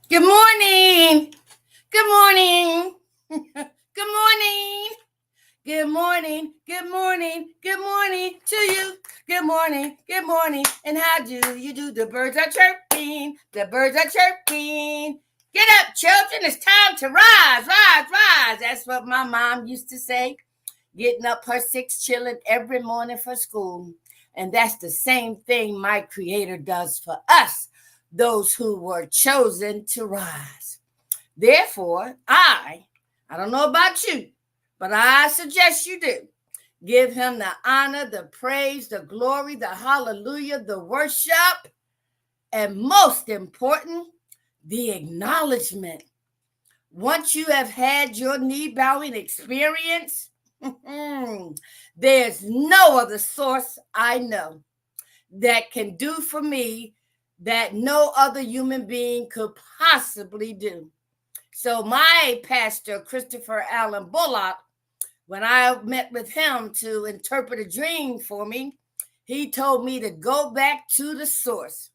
Good morning. Good morning. Good morning. Good morning. Good morning. Good morning to you. Good morning. Good morning. And how do you do? The birds are chirping. The birds are chirping. Get up, children. It's time to rise, rise, rise. That's what my mom used to say. Getting up her six children every morning for school. And that's the same thing my creator does for us, those who were chosen to rise. Therefore, I don't know about you, but I suggest you do. Give him the honor, the praise, the glory, the hallelujah, the worship, and most important, the acknowledgement. Once you have had your knee bowing experience, there's no other source I know that can do for me that no other human being could possibly do. So my pastor, Christopher Allen Bullock, when I met with him to interpret a dream for me, he told me to go back to the source.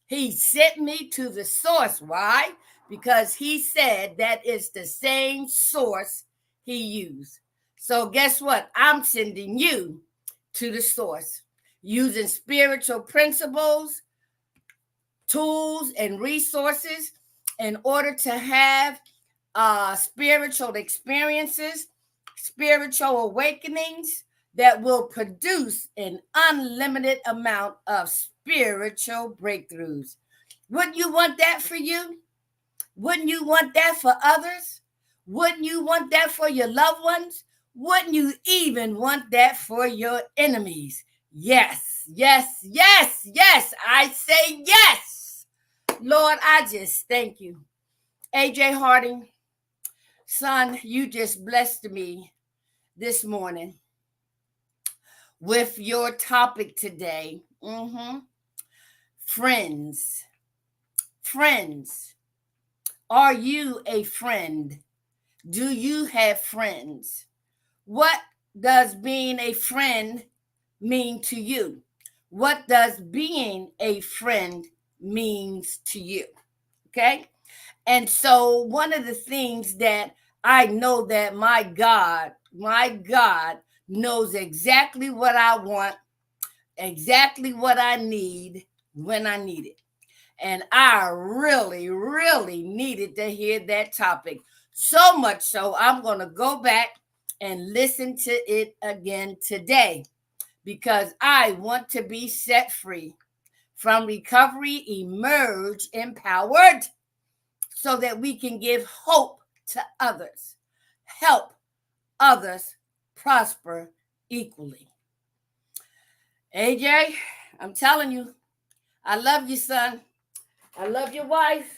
He sent me to the source. Why? Because he said that it's the same source he used. So guess what? I'm sending you to the source using spiritual principles, tools, and resources in order to have spiritual experiences, spiritual awakenings that will produce an unlimited amount of spiritual breakthroughs. Wouldn't you want that for you? Wouldn't you want that for others? Wouldn't you want that for your loved ones? Wouldn't you even want that for your enemies? Yes, yes, yes, yes. I say yes. Lord, I just thank you. AJ Harding, son, you just blessed me this morning with your topic today. Friends. Friends. Are you a friend? Do you have friends? What does being a friend mean to you? What does being a friend means to you? Okay? And so one of the things that I know that my God knows exactly what I want, exactly what I need when I need it. And I really, really needed to hear that topic. So much so, I'm going to go back and listen to it again today because I want to be set free from recovery, emerge empowered so that we can give hope to others, help others prosper equally. AJ, I'm telling you, I love you, son. I love your wife.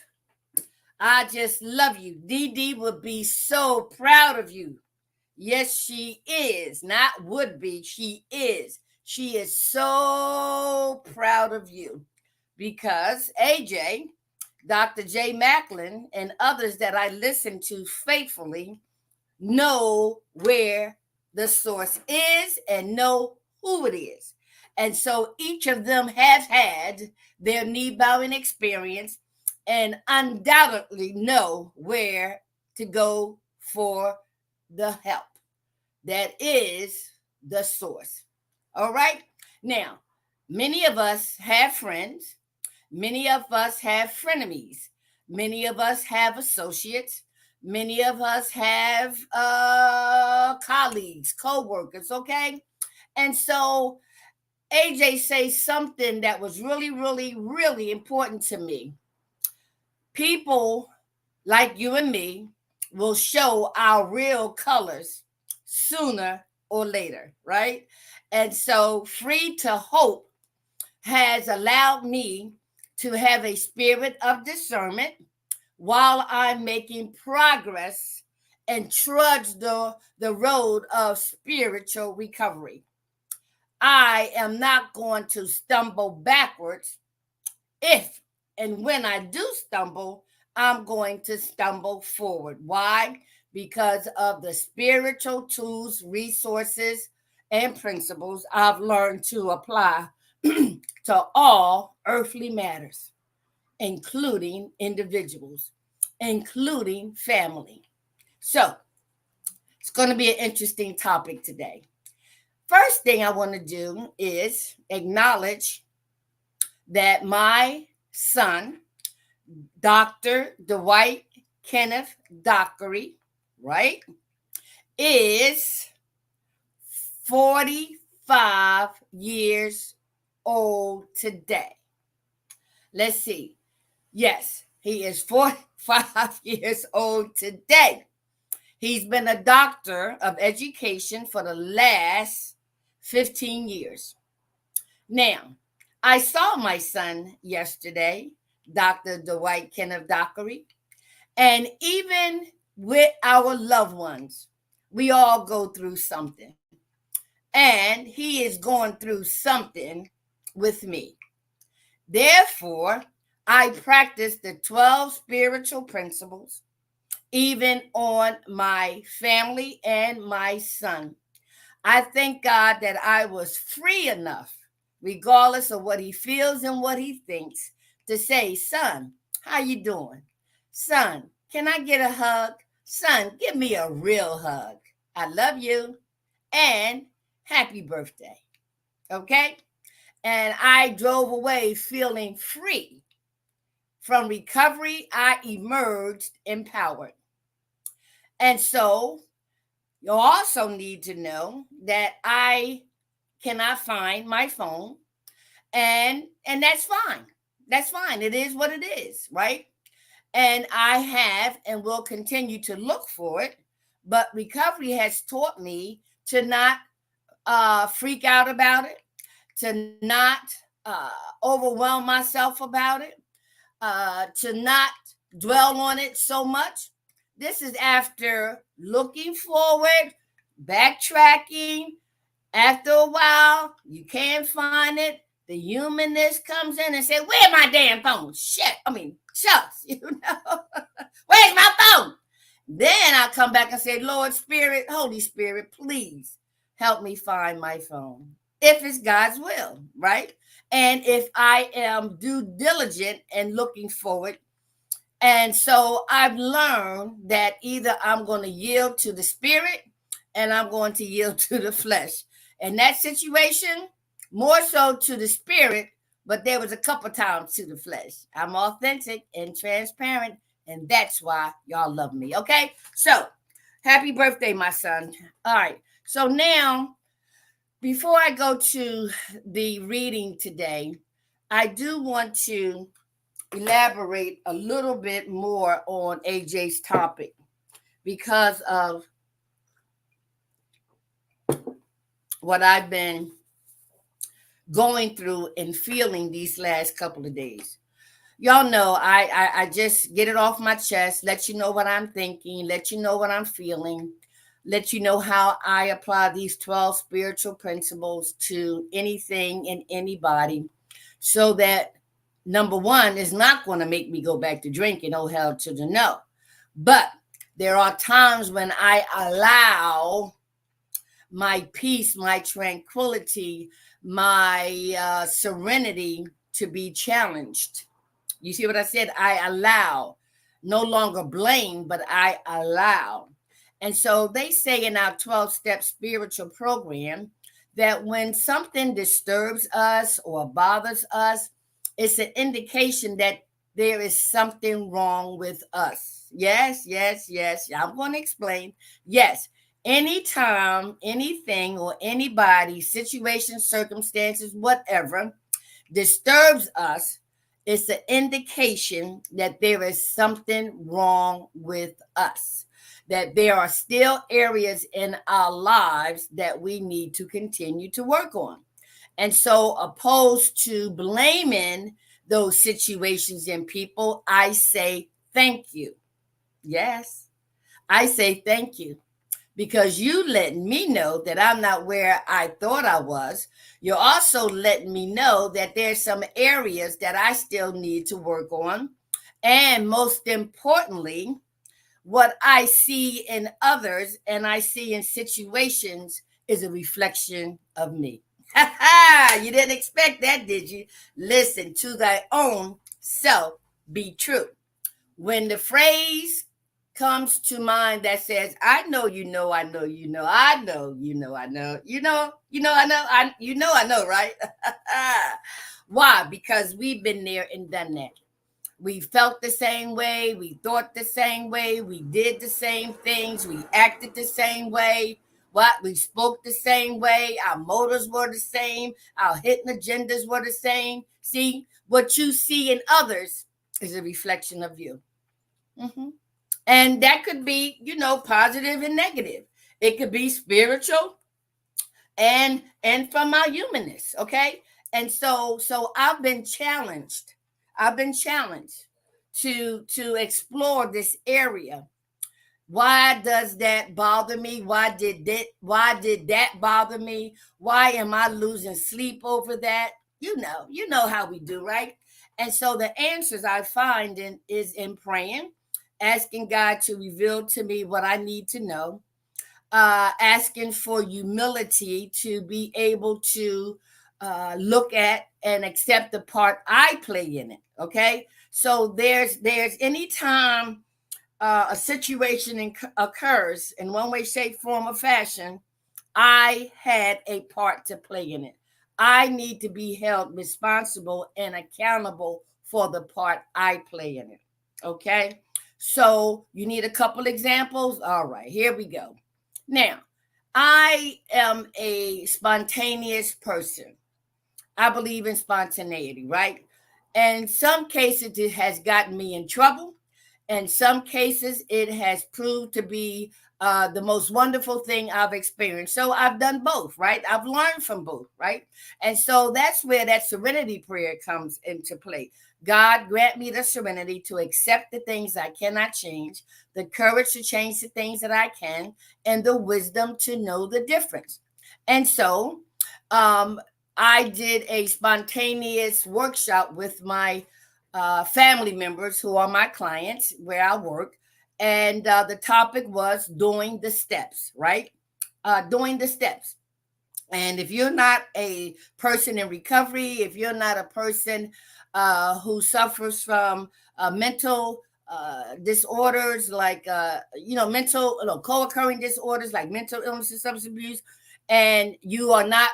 I just love you. Dee Dee would be so proud of you. Yes, she is. Not would be, she is. She is so proud of you because AJ, Dr. J. Macklin, and others that I listen to faithfully know where the source is and know who it is. And so each of them has had their knee bowing experience and undoubtedly know where to go for the help. That is the source. All right. Now, many of us have friends. Many of us have frenemies. Many of us have associates. Many of us have colleagues, co-workers, okay? And so AJ says something that was really, really, really important to me. People like you and me will show our real colors sooner or later, right? And so Free to Hope has allowed me to have a spirit of discernment while I'm making progress and trudge the road of spiritual recovery. I am not going to stumble backwards. If and when I do stumble, I'm going to stumble forward. Why? Because of the spiritual tools, resources, and principles I've learned to apply to all earthly matters, including individuals. including family. So it's going to be an interesting topic today. First thing I want to do is acknowledge that my son, Dr. Dwight Kenneth Dockery, right, is 45 years old today. Let's see. Yes, he is 45 years old today. He's been a doctor of education for the last 15 years. Now, I saw my son yesterday, Dr. Dwight Kenneth Dockery, and even with our loved ones, we all go through something. And he is going through something with me. Therefore, I practice the 12 spiritual principles, even on my family and my son. I thank God that I was free enough, regardless of what he feels and what he thinks, to say, son, how you doing? Son, can I get a hug? Son, give me a real hug. I love you. And happy birthday. Okay? And I drove away feeling free. From recovery, I emerged empowered. And so you also need to know that I cannot find my phone, and that's fine. That's fine. It is what it is, right? And I have and will continue to look for it, but recovery has taught me to not freak out about it, to not overwhelm myself about it, to not dwell on it so much. This is after looking forward, backtracking. After a while, you can't find it. The humanness comes in and says, "Where's my damn phone? Shit. Shucks, Where's my phone?" Then I'll come back and say, "Lord Spirit, Holy Spirit, please help me find my phone." If it's God's will, right? And if I am due diligent and looking forward. And so I've learned that either I'm going to yield to the spirit and I'm going to yield to the flesh. In that situation, more so to the spirit, but there was a couple times to the flesh. I'm authentic and transparent, and that's why y'all love me. Okay? So happy birthday, my son. All right. So now, before I go to the reading today, I do want to elaborate a little bit more on AJ's topic because of what I've been going through and feeling these last couple of days. Y'all know I just get it off my chest, let you know what I'm thinking, let you know what I'm feeling, let you know how I apply these 12 spiritual principles to anything and anybody, so that number one is not going to make me go back to drinking. Oh, hell to the no. But there are times when I allow my peace, my tranquility, my serenity to be challenged. You see what I said? I allow, no longer blame, but I allow. And so they say in our 12-step spiritual program that when something disturbs us or bothers us, it's an indication that there is something wrong with us. Yes. I'm going to explain. Yes. Anytime, anything, or anybody, situation, circumstances, whatever, disturbs us, it's an indication that there is something wrong with us, that there are still areas in our lives that we need to continue to work on. And so, opposed to blaming those situations and people, I say thank you. Yes, I say thank you, because you letting me know that I'm not where I thought I was. You're also letting me know that there's some areas that I still need to work on. And most importantly, what I see in others and I see in situations is a reflection of me. You didn't expect that, did you? Listen, to thy own self be true. when the phrase comes to mind that says, I know, you know, I know, you know, I know, you know, I know, I know, I know, right? Why? Because we've been there and done that. We felt the same way, we thought the same way, we did the same things, we acted the same way. What? We spoke the same way, our motives were the same, our hidden agendas were the same. See, what you see in others is a reflection of you. Mm-hmm. And that could be, positive and negative. It could be spiritual and from our humanness, okay? And so I've been challenged to explore this area. Why does that bother me? Why did that bother me? Why am I losing sleep over that? You know how we do, right? And so the answers I find is in praying, asking God to reveal to me what I need to know, asking for humility to be able to look at and accept the part I play in it. Okay, so there's any time a situation occurs in one way, shape, form, or fashion, I had a part to play in it. I need to be held responsible and accountable for the part I play in it. Okay. So you need a couple examples. All right, here we go. Now, I am a spontaneous person. I believe in spontaneity, right? In some cases, it has gotten me in trouble. In some cases, it has proved to be the most wonderful thing I've experienced. So I've done both, right? I've learned from both, right? And so that's where that serenity prayer comes into play. God, grant me the serenity to accept the things I cannot change, the courage to change the things that I can, and the wisdom to know the difference. And so, um, I did a spontaneous workshop with my family members who are my clients where I work. And the topic was doing the steps, right? Doing the steps. And if you're not a person in recovery, if you're not a person who suffers from mental disorders like, mental, co-occurring disorders like mental illness and substance abuse, and you are not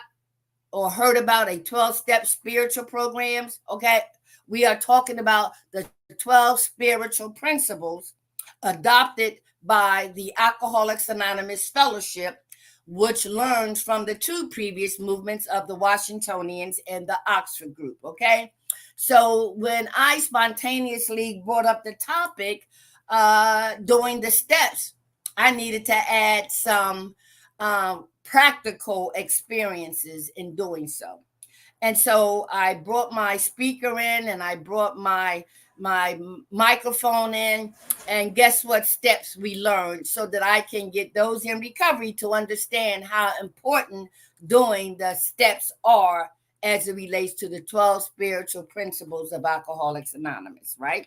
or heard about a 12-step spiritual programs, okay? We are talking about the 12 spiritual principles adopted by the Alcoholics Anonymous Fellowship, which learns from the two previous movements of the Washingtonians and the Oxford group, okay? So when I spontaneously brought up the topic, doing the steps, I needed to add some practical experiences in doing so. And so I brought my speaker in and I brought my microphone in, and guess what steps we learned so that I can get those in recovery to understand how important doing the steps are as it relates to the 12 spiritual principles of Alcoholics Anonymous, right?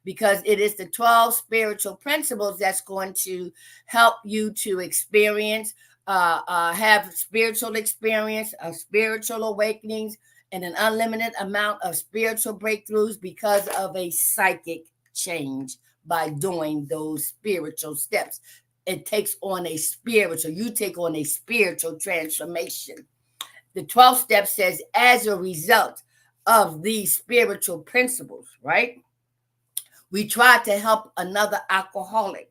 Because it is the 12 spiritual principles that's going to help you to experience, have spiritual experience, spiritual awakenings, and an unlimited amount of spiritual breakthroughs because of a psychic change by doing those spiritual steps. It takes on you take on a spiritual transformation. The 12 steps says, as a result of these spiritual principles, right? We try to help another alcoholic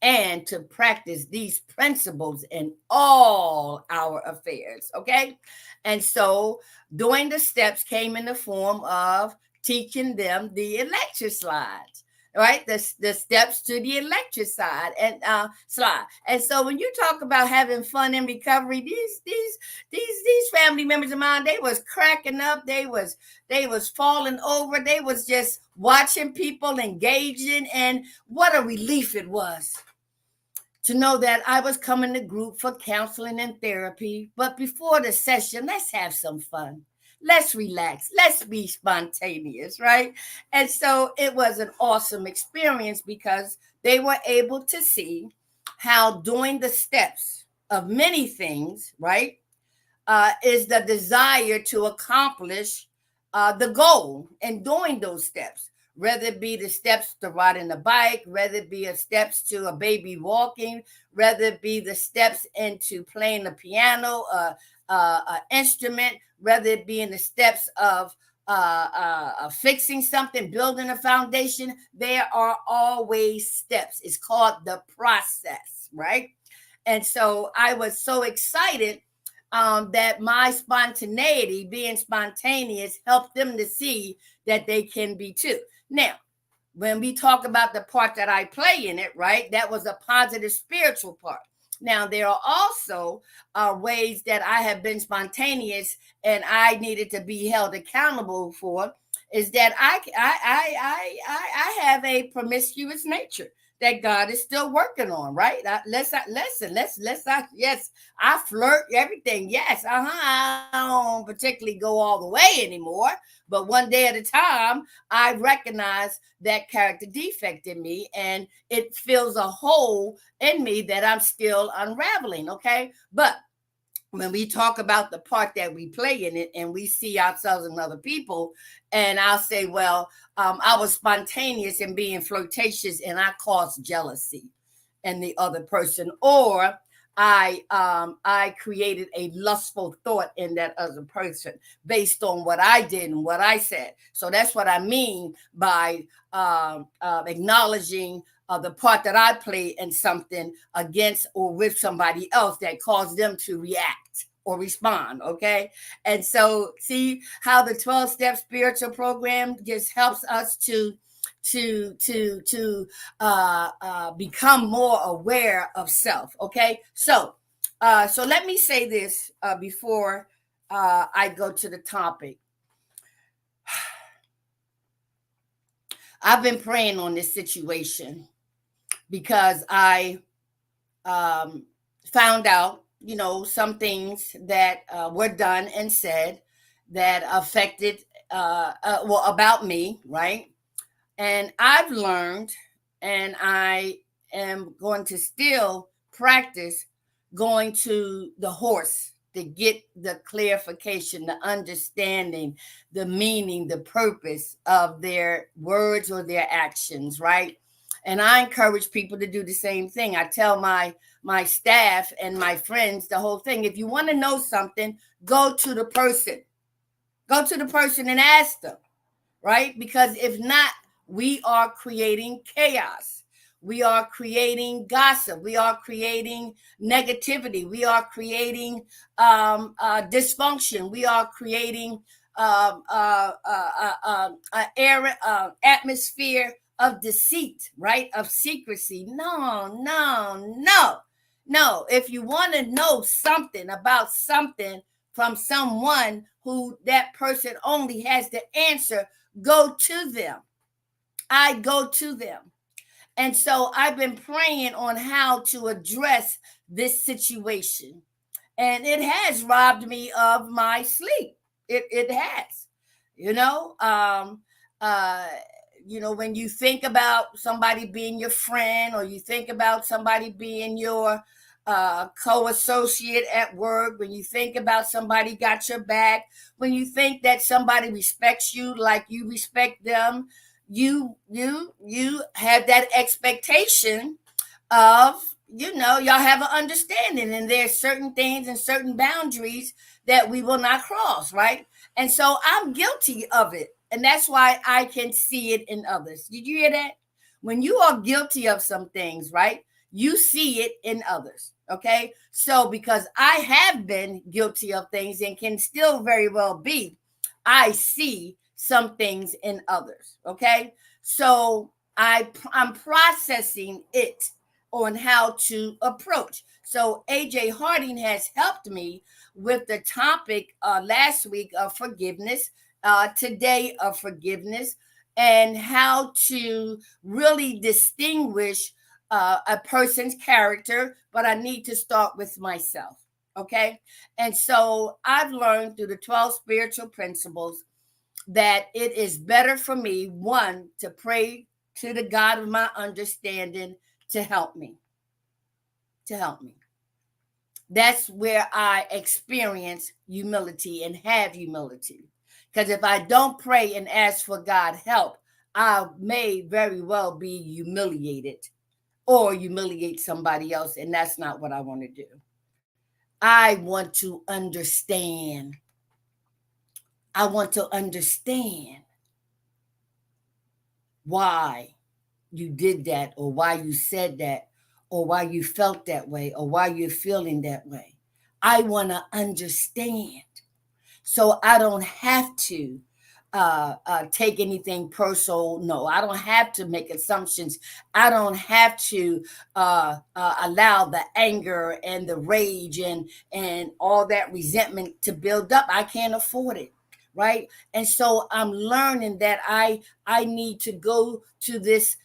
and to practice these principles in all our affairs, okay? And so doing the steps came in the form of teaching them the electric slides, right? The steps to the electric side and slide. And so when you talk about having fun in recovery, these family members of mine, they was cracking up, they was falling over, they was just watching people engaging, and what a relief it was to know that I was coming to group for counseling and therapy. But before the session, let's have some fun. Let's relax. Let's be spontaneous, right? And so it was an awesome experience because they were able to see how doing the steps of many things, right, is the desire to accomplish the goal in doing those steps, whether it be the steps to riding a bike, whether it be the steps to a baby walking, whether it be the steps into playing the piano, an instrument, whether it be in the steps of fixing something, building a foundation. There are always steps. It's called the process, right? And so I was so excited that my spontaneity, being spontaneous, helped them to see that they can be too. Now, when we talk about the part that I play in it, right, that was a positive spiritual part. Now, there are also ways that I have been spontaneous and I needed to be held accountable for. Is that I have a promiscuous nature that God is still working on, right? Yes, I flirt, everything. Yes, I don't particularly go all the way anymore, but one day at a time, I recognize that character defect in me, and it fills a hole in me that I'm still unraveling. Okay, but when we talk about the part that we play in it and we see ourselves and other people, and I'll say, well, I was spontaneous in being flirtatious and I caused jealousy in the other person, or I created a lustful thought in that other person based on what I did and what I said. So that's what I mean by acknowledging the part that I play in something against or with somebody else that caused them to react or respond. Okay. And so see how the 12-step spiritual program just helps us to become more aware of self. Okay. So let me say this before I go to the topic. I've been praying on this situation because I found out, some things that were done and said that affected, about me, right? And I've learned, and I am going to still practice going to the horse to get the clarification, the understanding, the meaning, the purpose of their words or their actions, right? And I encourage people to do the same thing. I tell my staff and my friends the whole thing. If you want to know something, go to the person. Go to the person and ask them, right? Because if not, we are creating chaos. We are creating gossip. We are creating negativity. We are creating dysfunction. We are creating atmosphere of deceit, right? Of secrecy. No. If you want to know something about something from someone who that person only has the answer, go to them. I go to them. And so I've been praying on how to address this situation. And it has robbed me of my sleep. It has. When you think about somebody being your friend, or you think about somebody being your co-associate at work, when you think about somebody got your back, when you think that somebody respects you like you respect them, you have that expectation of, y'all have an understanding, and there's certain things and certain boundaries that we will not cross, right? And so I'm guilty of it, and that's why I can see it in others. Did you hear that? When you are guilty of some things, right, you see it in others. Okay, so because I have been guilty of things and can still very well be, I see some things in others. Okay, so I'm processing it on how to approach. So AJ Harding has helped me with the topic last week of forgiveness, today of forgiveness, and how to really distinguish a person's character, but I need to start with myself. Okay. And so I've learned through the 12 spiritual principles that it is better for me, one, to pray to the God of my understanding to help me. That's where I experience humility and have humility. Because if I don't pray and ask for God help, I may very well be humiliated or humiliate somebody else, and that's not what I want to do. I want to understand. I want to understand why you did that, or why you said that, or why you felt that way, or why you're feeling that way. I want to understand so I don't have to take anything personal. No, I don't have to make assumptions. I don't have to allow the anger and the rage and all that resentment to build up. I can't afford it, right? And so I'm learning that I need to go to this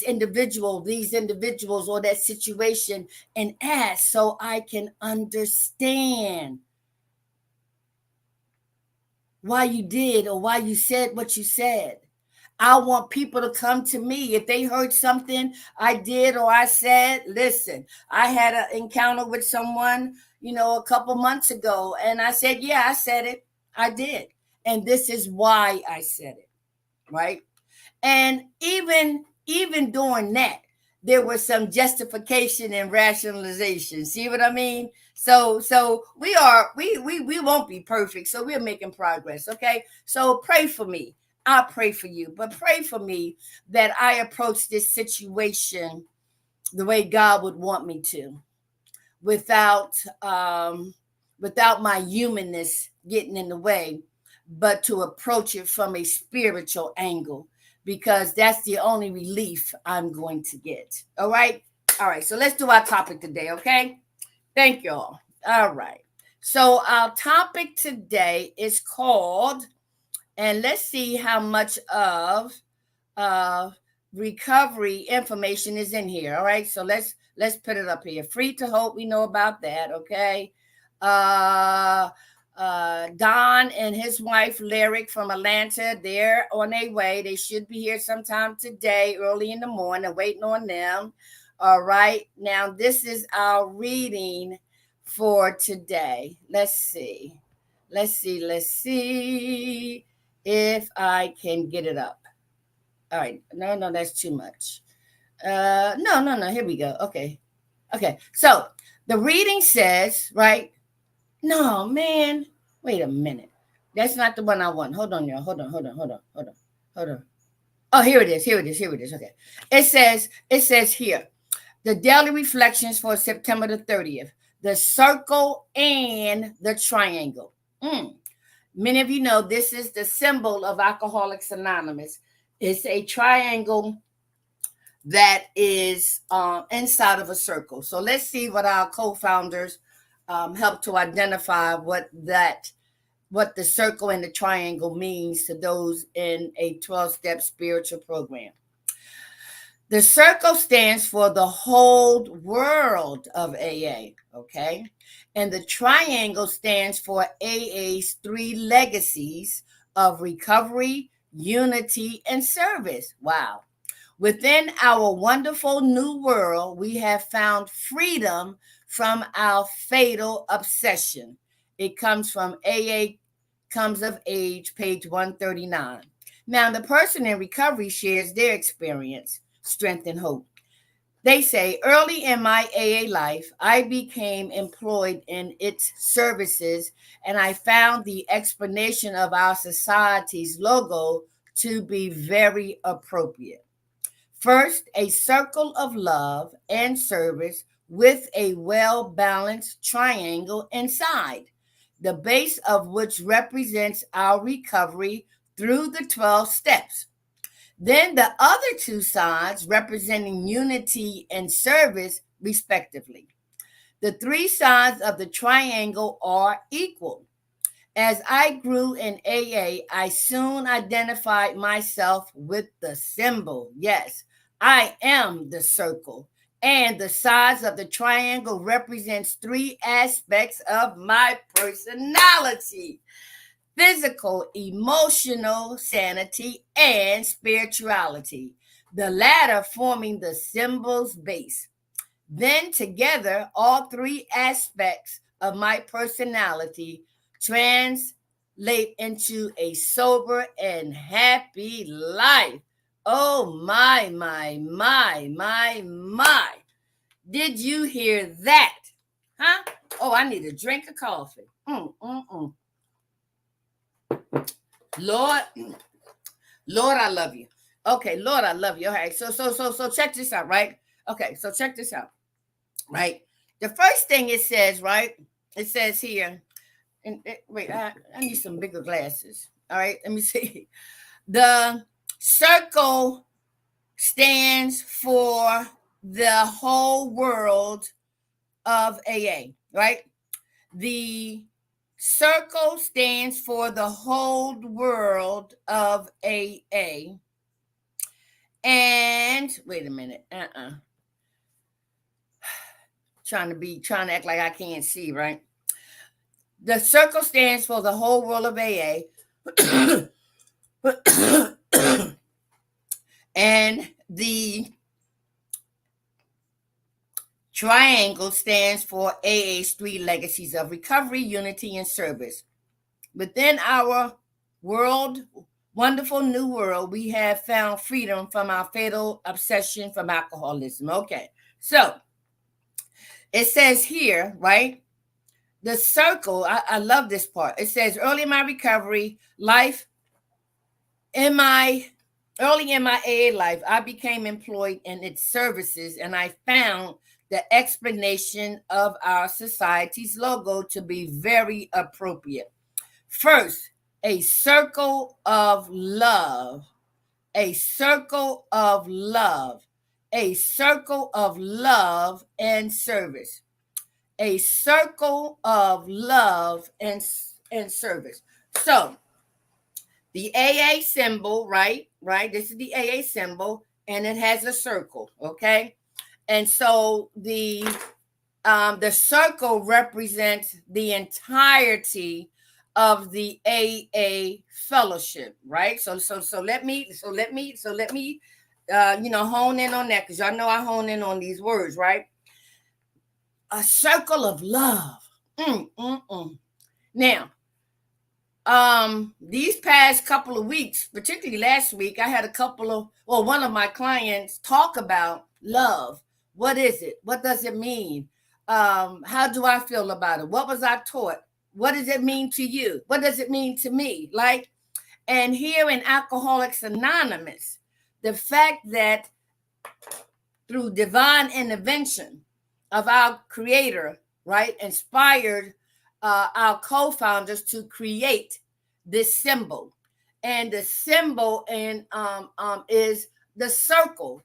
individual, these individuals, or that situation, and ask so I can understand why you did or why you said what you said. I want people to come to me if they heard something I did or I said. Listen, I had an encounter with someone, a couple months ago, and I said, yeah, I said it. I did. And this is why I said it, right? And even doing that, there was some justification and rationalization. See what I mean? So we won't be perfect. So we're making progress. Okay. So pray for me. I pray for you, but pray for me that I approach this situation the way God would want me to, without without my humanness getting in the way, but to approach it from a spiritual angle, because that's the only relief I'm going to get. All right. All right. So let's do our topic today. Okay. Thank y'all. All right. So our topic today is called, and let's see how much of uh, recovery information is in here. All right, so let's put it up here. Free to Hope, we know about that. Okay. uh Don and his wife Lyric from Atlanta, they're on their way. They should be here sometime today, early in the morning, waiting on them. All right, now this is our reading for today. Let's see if I can get it up. All right. No, that's too much. No. Here we go. Okay. So the reading says, right? No, man. Wait a minute. That's not the one I want. Hold on, y'all. Hold on. Oh, here it is. Okay. It says here, the daily reflections for September the 30th, the circle and the triangle. Many of you know this is the symbol of Alcoholics Anonymous. It's a triangle that is inside of a circle. So let's see what our co-founders help to identify what the circle and the triangle means to those in a 12-step spiritual program. The circle stands for the whole world of AA, okay? And the triangle stands for AA's 3 legacies of recovery, unity, and service. Wow. Within our wonderful new world, we have found freedom from our fatal obsession. It comes from AA Comes of Age, page 139. Now, the person in recovery shares their experience, strength, and hope. They say, early in my AA life, I became employed in its services, and I found the explanation of our society's logo to be very appropriate. First, a circle of love and service with a well-balanced triangle inside, the base of which represents our recovery through the 12 steps. Then the other 2 sides representing unity and service, respectively. The 3 sides of the triangle are equal. As I grew in AA, I soon identified myself with the symbol. Yes, I am the circle. And the sides of the triangle represents 3 aspects of my personality: physical, emotional sanity, and spirituality, the latter forming the symbol's base. Then together, all 3 aspects of my personality into a sober and happy life. Oh, my. Did you hear that? Huh? Oh, I need a drink of coffee. Lord, Lord, I love you. Okay, Lord, I love you. All right, so check this out, right? Okay, so check this out, right? The first thing it says, right? It says here, wait, I need some bigger glasses. All right, let me see. The circle stands for the whole world of AA, right? The circle stands for the whole world of AA. And wait a minute. Trying to act like I can't see, right? The circle stands for the whole world of AA. And the triangle stands for AA's three legacies of recovery, unity, and service. Within our wonderful new world, we have found freedom from our fatal obsession from alcoholism. Okay, so it says here, right? The circle, I love this part. It says, early in my recovery life, early in my AA life, I became employed in its services, and I found the explanation of our society's logo to be very appropriate. First, a circle of love, a circle of love, a circle of love and service, a circle of love and service. So the AA symbol, right? This is the AA symbol, and it has a circle, okay? And so the circle represents the entirety of the AA fellowship, right? So let me hone in on that, because y'all know I hone in on these words, right? A circle of love. Now, these past couple of weeks, particularly last week, I had one of my clients talk about love. What is it? What does it mean? How do I feel about it? What was I taught? What does it mean to you? What does it mean to me? And here in Alcoholics Anonymous, the fact that through divine intervention of our creator, right, inspired our co-founders to create this symbol. And the symbol is the circle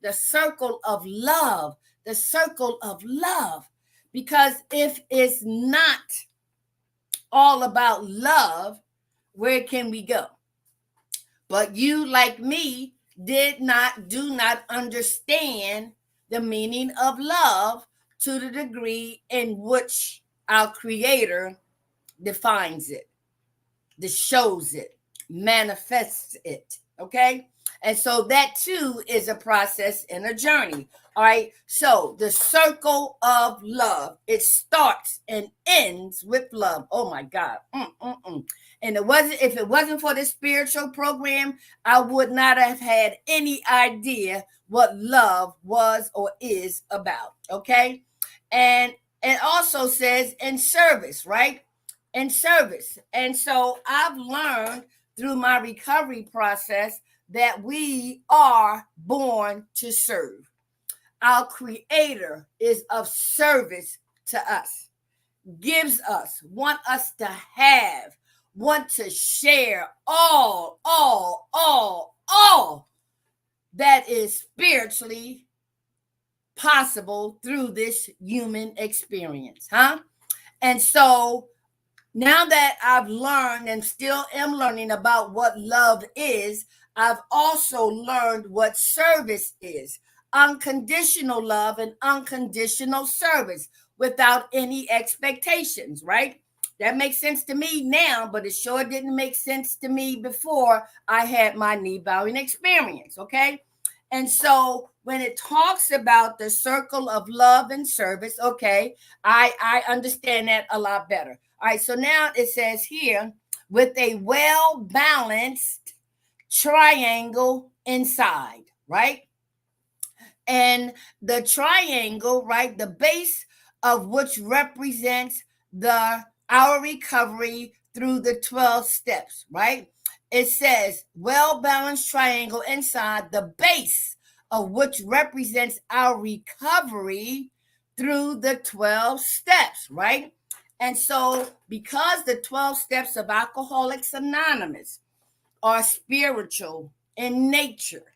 of love, the circle of love. Because if it's not all about love, where can we go? But you, like me, do not understand the meaning of love to the degree in which our creator defines it, shows it, manifests it. Okay. And so that too is a process and a journey. All right. So the circle of love, it starts and ends with love. Oh my God. And if it wasn't for this spiritual program, I would not have had any idea what love was or is about. Okay. And it also says in service, right? In service. And so I've learned through my recovery process that we are born to serve. Our creator is of service to us, gives us, want us to have, want to share all that is spiritually possible through this human experience, huh? And so now that I've learned and still am learning about what love is, I've also learned what service is. Unconditional love and unconditional service without any expectations, right? That makes sense to me now, but it sure didn't make sense to me before I had my knee bowing experience, okay? And so when it talks about the circle of love and service, okay, I understand that a lot better. All right, so now it says here, with a well-balanced triangle inside, right? And the triangle, right, the base of which represents the our recovery through the 12 steps, right? It says well-balanced triangle inside the base of which represents our recovery through the 12 steps, right? And so because the 12 steps of Alcoholics Anonymous are spiritual in nature,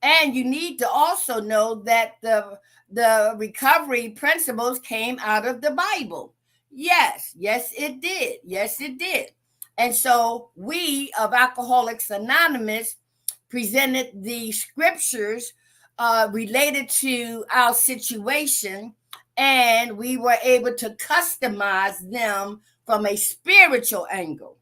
and you need to also know that the recovery principles came out of the Bible. Yes, it did. Yes, it did. And so we of Alcoholics Anonymous presented the scriptures related to our situation, and we were able to customize them from a spiritual angle.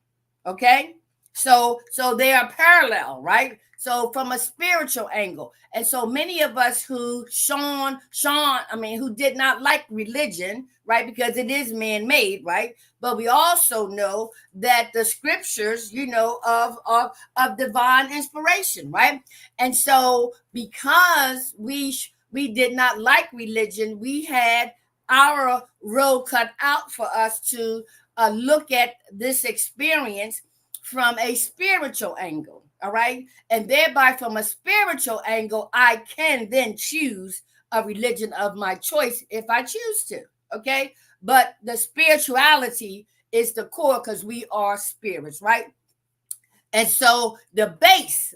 Okay? So they are parallel, right? So from a spiritual angle. And so many of us who who did not like religion, right? Because it is man-made, right? But we also know that the scriptures, of divine inspiration, right? And so because we did not like religion, we had our road cut out for us to look at this experience from a spiritual angle, all right? And thereby, from a spiritual angle, I can then choose a religion of my choice if I choose to, okay? But the spirituality is the core because we are spirits, right? And so the base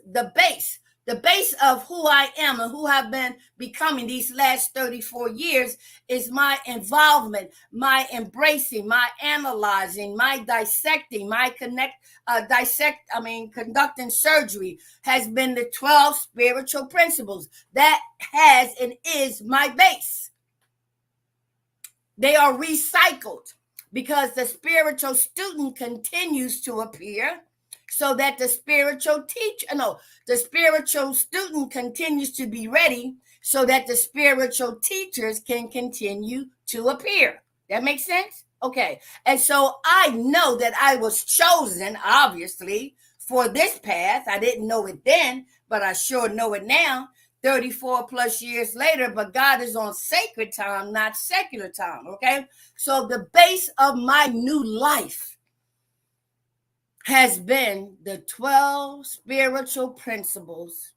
of who I am and who I've been becoming these last 34 years is my involvement, my embracing, my analyzing, my dissecting, my conducting surgery has been the 12 spiritual principles. That has and is my base. They are recycled because the spiritual student continues to appear, so that the spiritual student continues to be ready, so that the spiritual teachers can continue to appear. That makes sense? Okay. And so I know that I was chosen, obviously, for this path. I didn't know it then, but I sure know it now, 34 plus years later. But God is on sacred time, not secular time. Okay. So the base of my new life has been the 12 spiritual principles,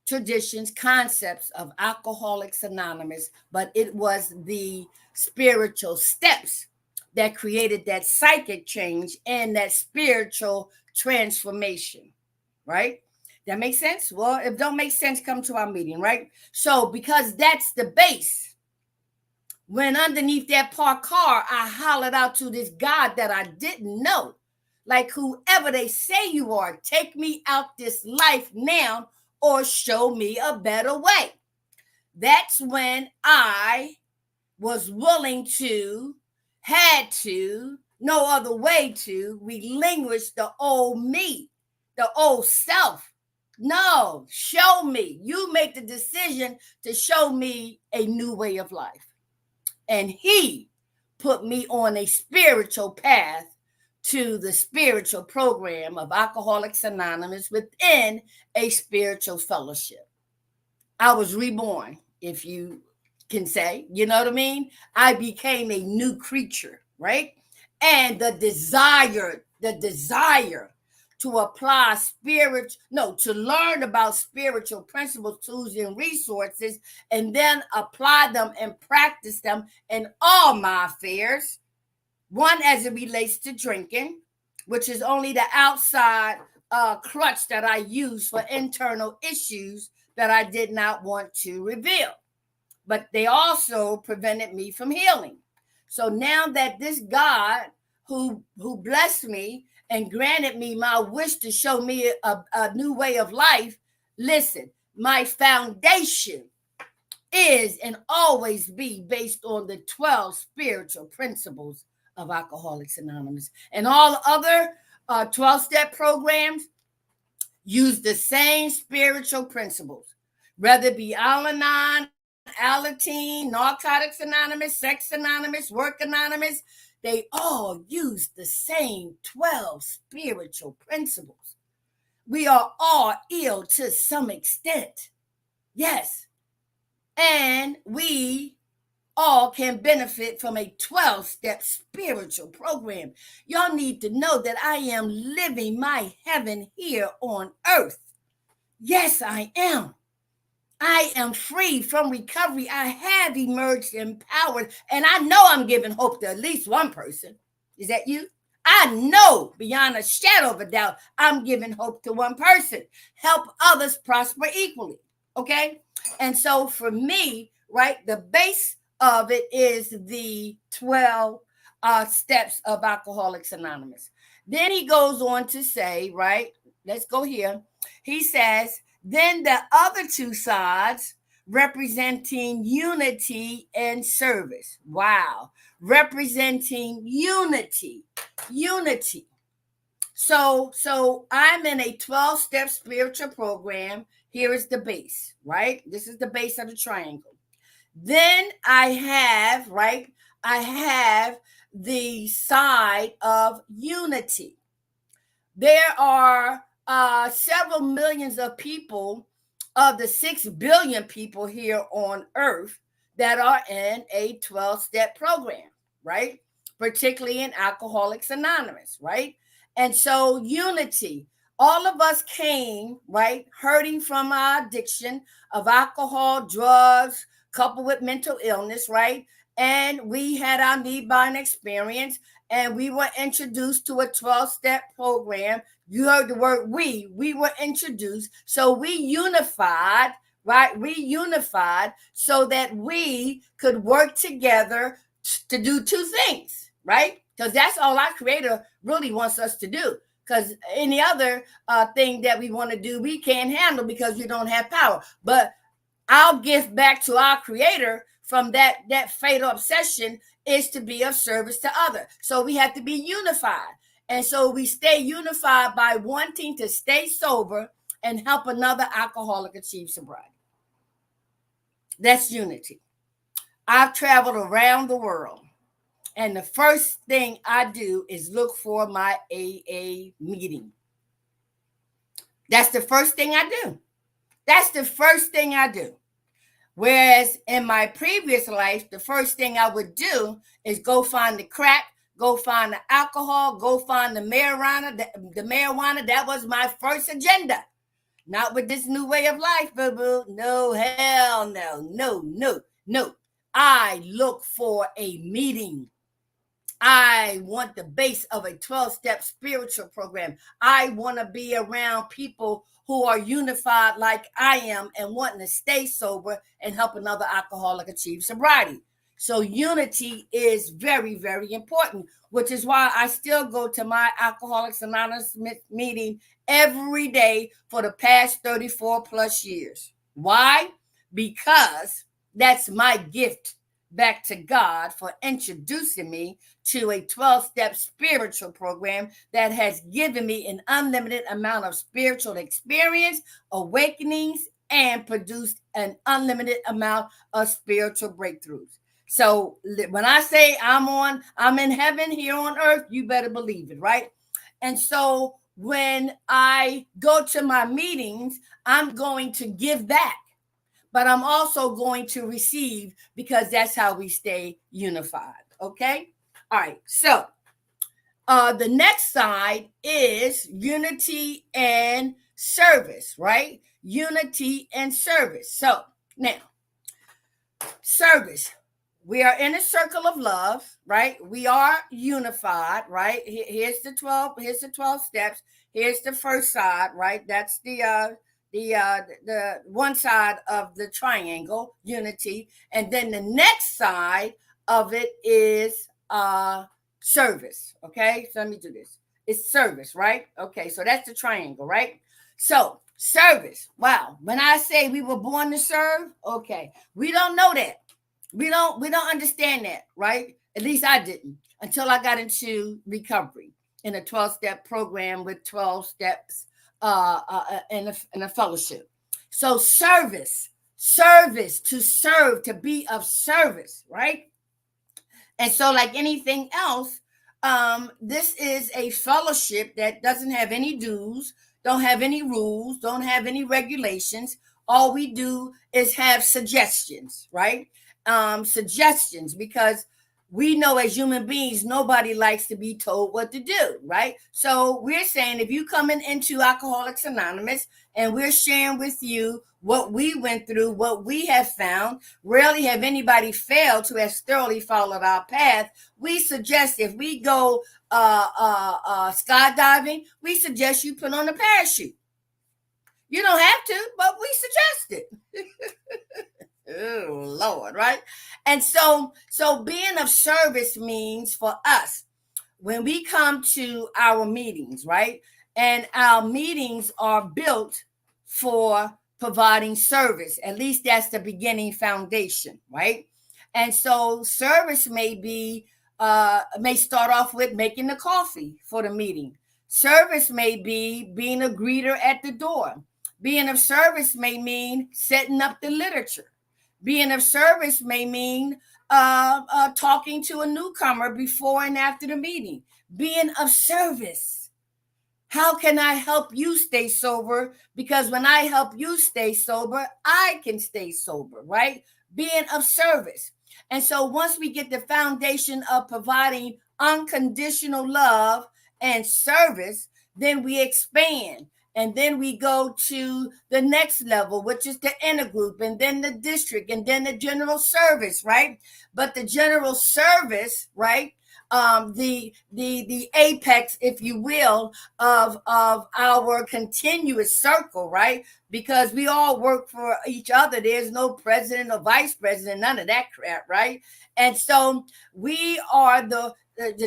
traditions, concepts of Alcoholics Anonymous, but it was the spiritual steps that created that psychic change and that spiritual transformation, right? That makes sense? Well, if it don't make sense, come to our meeting, right? So because that's the base, when underneath that parked car, I hollered out to this God that I didn't know, like, whoever they say you are, take me out this life now or show me a better way. That's when I was willing to, had to, no other way to relinquish the old me, the old self. No, show me. You make the decision to show me a new way of life. And he put me on a spiritual path to the spiritual program of Alcoholics Anonymous within a spiritual fellowship. I was reborn, if you can say, you know what I mean? I became a new creature, right? And the desire to apply to learn about spiritual principles, tools, and resources, and then apply them and practice them in all my affairs. One, as it relates to drinking, which is only the outside crutch that I use for internal issues that I did not want to reveal. But they also prevented me from healing. So now that this God who blessed me and granted me my wish to show me a new way of life, listen, my foundation is and always be based on the 12 spiritual principles of Alcoholics Anonymous. And all other 12-step programs use the same spiritual principles, whether it be Al-Anon, Alateen, Narcotics Anonymous, Sex Anonymous, Work Anonymous. they all use the same 12 spiritual principles. We are all ill to some extent. Yes. And we all can benefit from a 12-step spiritual program. Y'all need to know that I am living my heaven here on earth. Yes, I am. I am free from recovery. I have emerged empowered, and I know I'm giving hope to at least one person. Is that you? I know beyond a shadow of a doubt, I'm giving hope to one person. Help others prosper equally. Okay? And so for me, right, the base of it is the 12 steps of Alcoholics Anonymous. Then he goes on to say, right, let's go here. He says, then the other two sides representing unity and service. Wow. Representing unity. So I'm in a 12-step spiritual program. Here is the base, right? This is the base of the triangle. Then I have the side of unity. There are several millions of people of the 6 billion people here on earth that are in a 12-step program, right? Particularly in Alcoholics Anonymous, right? And so unity, all of us came, right, hurting from our addiction of alcohol, drugs, coupled with mental illness, right? And we had our need-buying experience, and we were introduced to a 12-step program. You heard the word we were introduced. So we unified, right? We unified so that we could work together to do two things, right? Because that's all our Creator really wants us to do. Because any other thing that we want to do, we can't handle because we don't have power. But our gift back to our Creator from that fatal obsession is to be of service to others. So we have to be unified. And so we stay unified by wanting to stay sober and help another alcoholic achieve sobriety. That's unity. I've traveled around the world, and the first thing I do is look for my AA meeting. That's the first thing I do. That's the first thing I do. Whereas in my previous life, the first thing I would do is go find the crack, go find the alcohol, go find the marijuana. The marijuana, that was my first agenda. Not with this new way of life, boo-boo. No, hell no. I look for a meeting. I want the base of a 12-step spiritual program. I want to be around people who are unified like I am and wanting to stay sober and help another alcoholic achieve sobriety. So unity is very, very important, which is why I still go to my Alcoholics Anonymous meeting every day for the past 34 plus years. Why? Because that's my gift back to God for introducing me to a 12-step spiritual program that has given me an unlimited amount of spiritual experience, awakenings, and produced an unlimited amount of spiritual breakthroughs. So when I say I'm in heaven here on earth, you better believe it, right? And so when I go to my meetings, I'm going to give back, but I'm also going to receive, because that's how we stay unified. Okay. All right. So the next side is unity and service, right? Unity and service. So now, service. We are in a circle of love, right? We are unified, right? Here's the 12 steps. Here's the first side, right? That's the one side of the triangle, unity. And then the next side of it is service. Okay, so let me do this. It's service, right? Okay, so that's the triangle, right? So service. Wow. When I say we were born to serve, okay, we don't know that. We don't understand that, right? At least I didn't until I got into recovery in a 12-step program with 12 steps in a fellowship. So service, to serve, to be of service, right? And so, like anything else, this is a fellowship that doesn't have any dues, don't have any rules, don't have any regulations. All we do is have suggestions, right? Suggestions, because we know as human beings, nobody likes to be told what to do, right? So we're saying if you coming into Alcoholics Anonymous and we're sharing with you what we went through, what we have found, rarely have anybody failed to have thoroughly followed our path. We suggest if we go skydiving, we suggest you put on a parachute. You don't have to, but we suggest it. Oh Lord, right? And so being of service means for us when we come to our meetings, right? And our meetings are built for providing service. At least that's the beginning foundation, right? And so service may start off with making the coffee for the meeting. Service may be being a greeter at the door. Being of service may mean setting up the literature. Being of service may mean talking to a newcomer before and after the meeting. Being of service. How can I help you stay sober? Because when I help you stay sober, I can stay sober, right? Being of service. And so once we get the foundation of providing unconditional love and service, then we expand. And then we go to the next level, which is the inner group, and then the district, and then the general service, right? But the general service, right? The apex, if you will, of our continuous circle, right? Because we all work for each other. There's no president or vice president, none of that crap, right? And so we are the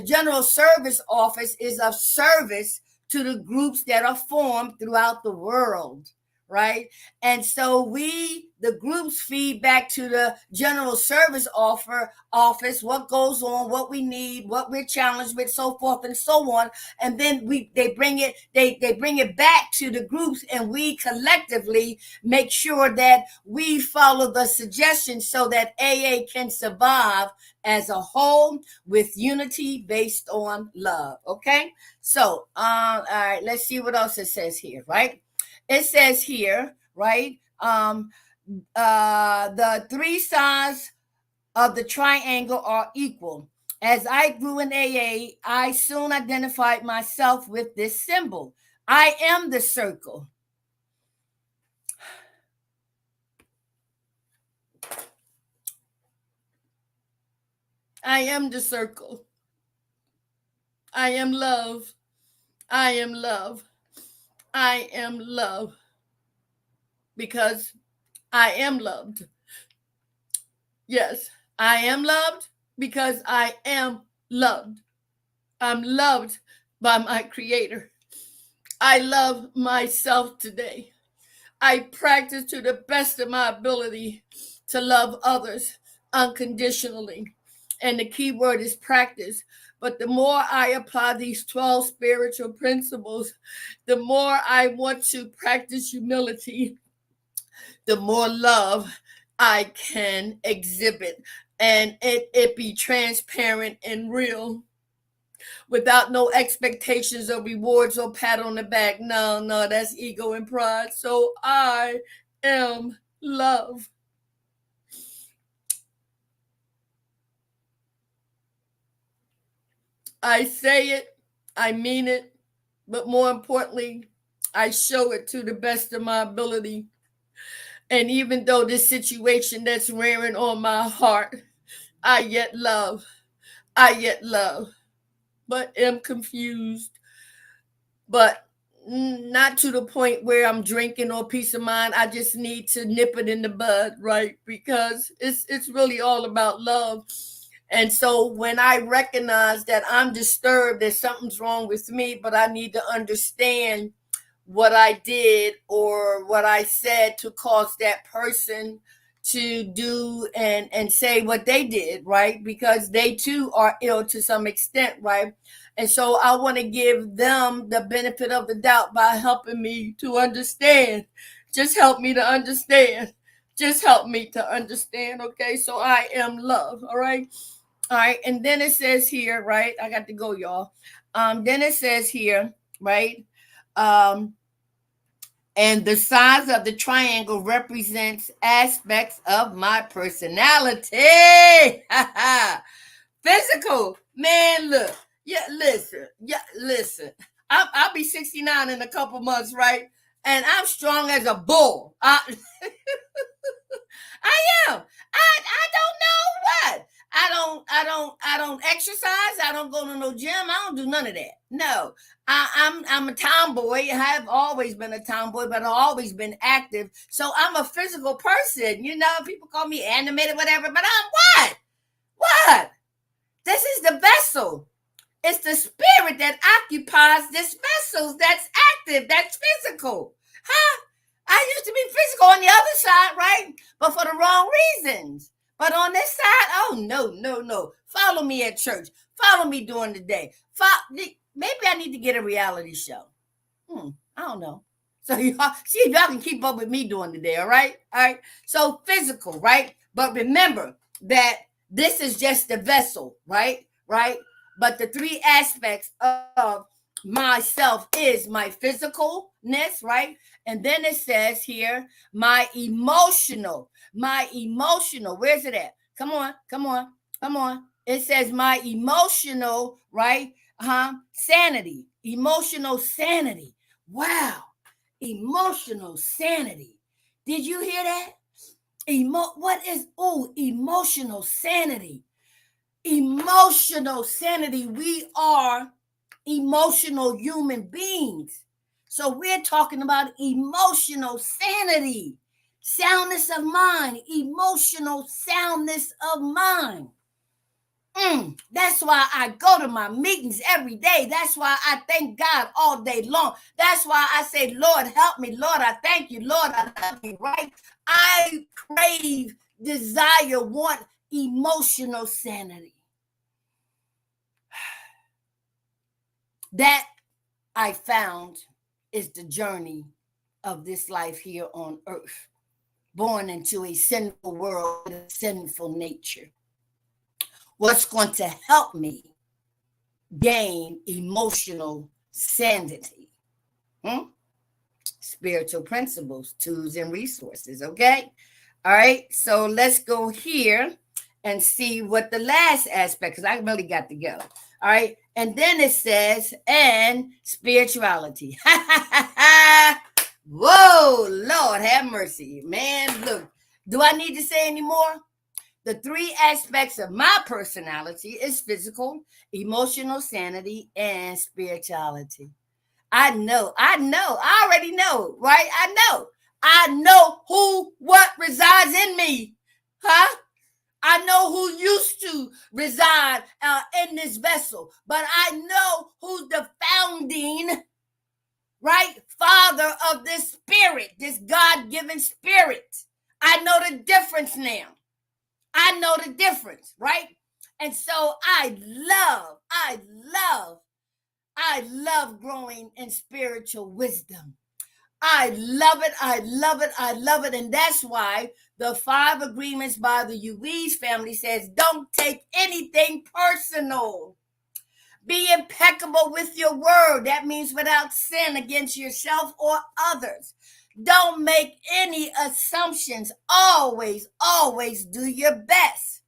general service office is of service to the groups that are formed throughout the world, right? And so the groups feed back to the general service office, what goes on, what we need, what we're challenged with, so forth and so on. And then they bring it back to the groups, and we collectively make sure that we follow the suggestions so that AA can survive as a whole with unity based on love. Okay, so all right, let's see what else it says here, right? It says here, right? The three sides of the triangle are equal. As I grew in AA, I soon identified myself with this symbol. I am the circle. I am the circle. I am love. I am love. I am love. Because I am loved. Yes, I am loved because I am loved. I'm loved by my Creator. I love myself today. I practice to the best of my ability to love others unconditionally. And the key word is practice. But the more I apply these 12 spiritual principles, the more I want to practice humility, the more love I can exhibit, and it be transparent and real without no expectations of rewards or pat on the back. No, that's ego and pride. So I am love. I say it, I mean it, but more importantly, I show it to the best of my ability. And even though this situation that's rearing on my heart, I yet love, but am confused, but not to the point where I'm drinking or peace of mind. I just need to nip it in the bud, right? Because it's really all about love. And so when I recognize that I'm disturbed, that something's wrong with me, but I need to understand what I did or what I said to cause that person to do and say what they did, right? Because they too are ill to some extent, right? And so I want to give them the benefit of the doubt by helping me to understand. Just help me to understand. Just help me to understand, okay? So I am love, all right? All right, and then it says here, right? I got to go, y'all. Then it says here, right? Um, and the size of the triangle represents aspects of my personality. Physical, man. Look, listen. I'll be 69 in a couple months, right? And I'm strong as a bull. I am. I don't know what. I don't exercise. I don't go to no gym. I don't do none of that. No. I'm a tomboy. I have always been a tomboy, but I've always been active. So I'm a physical person. You know, people call me animated, whatever, but I'm what? What? This is the vessel. It's the spirit that occupies this vessel that's active, that's physical. Huh? I used to be physical on the other side, right? But for the wrong reasons. But on this side, oh, no. Follow me at church. Follow me during the day. Maybe I need to get a reality show. I don't know. So y'all see if y'all can keep up with me during the day, all right? All right. So physical, right? But remember that this is just the vessel, right? Right? But the three aspects of myself is my physicalness, right? And then it says here, my emotional. Where's it at? Come on. It says my emotional, right? Sanity. Emotional sanity. Wow. Emotional sanity. Did you hear that? What is emotional sanity? Emotional sanity. We are emotional human beings. So we're talking about emotional sanity, soundness of mind, emotional soundness of mind. That's why I go to my meetings every day. That's why I thank God all day long. That's why I say, Lord, help me. Lord, I thank you. Lord, I love you, right? I crave, desire, want emotional sanity. That I found is the journey of this life here on earth, born into a sinful world with a sinful nature. What's going to help me gain emotional sanity? Spiritual principles, tools, and resources, okay? All right, so let's go here and see what the last aspect, because I really got to go. All right, and then it says, and spirituality. Whoa, Lord have mercy. Man, look, do I need to say any more? The three aspects of my personality is physical, emotional sanity, and spirituality. I already know, right? I know what resides in me. Huh? I know who used to reside in this vessel, but I know who's the founding, right, father of this spirit, this God-given spirit. I know the difference now. I know the difference, right? And so I love growing in spiritual wisdom. I love it. And that's why the 5 agreements by the Uwees family says, don't take anything personal. Be impeccable with your word. That means without sin against yourself or others. Don't make any assumptions. Always do your best.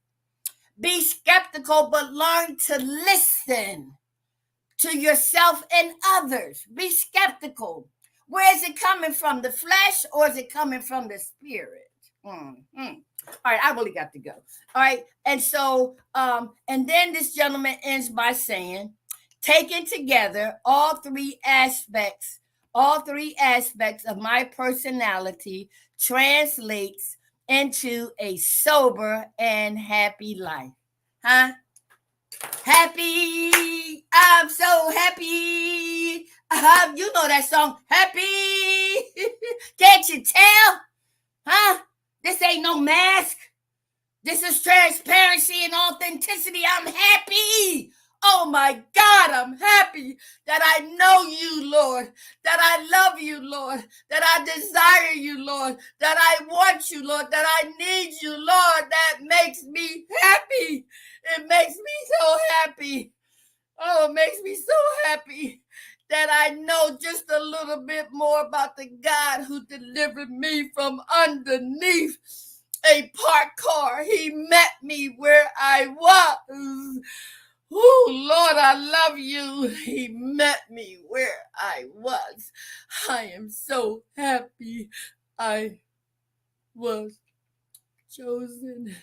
Be skeptical, but learn to listen to yourself and others. Be skeptical. Where is it coming from? The flesh, or is it coming from the spirit? All right, I really got to go. All right, and so, and then this gentleman ends by saying, taken together, all three aspects of my personality translates into a sober and happy life. Huh? Happy, I'm so happy. You know that song, happy. Can't you tell? Huh? This ain't no mask. This is transparency and authenticity. I'm happy Oh my God, I'm happy that I know you, Lord, that I love you, Lord, that I desire you, Lord, that I want you, Lord, that I need you, Lord. That makes me happy. It makes me so happy. Oh, it makes me so happy that I know just a little bit more about the God who delivered me from underneath a parked car. He met me where I was. Oh, Lord, I love you. He met me where I was. I am so happy I was chosen.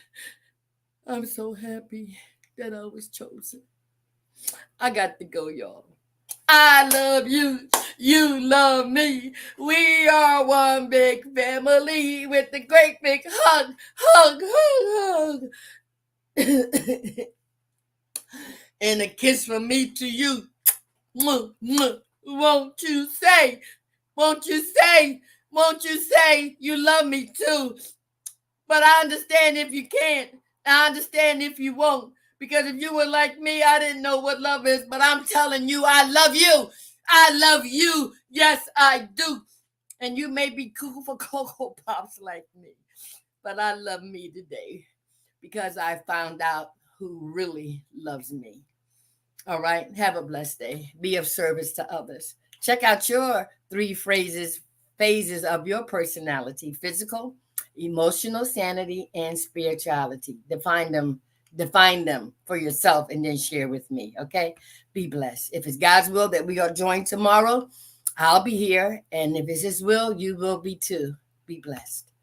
I'm so happy that I was chosen. I got to go, y'all. I love you. You love me. We are one big family with a great big hug, hug, hug, hug. And a kiss from me to you. Won't you say, won't you say, won't you say you love me too? But I understand if you can't. I understand if you won't. Because if you were like me, I didn't know what love is. But I'm telling you, I love you. I love you. Yes, I do. And you may be cool for Cocoa Pops like me. But I love me today because I found out who really loves me. All right. Have a blessed day. Be of service to others. Check out your 3 phases of your personality: physical, emotional sanity, and spirituality. Define them for yourself and then share with me. Okay. Be blessed. If it's God's will that we are joined tomorrow, I'll be here. And if it's his will, you will be too. Be blessed.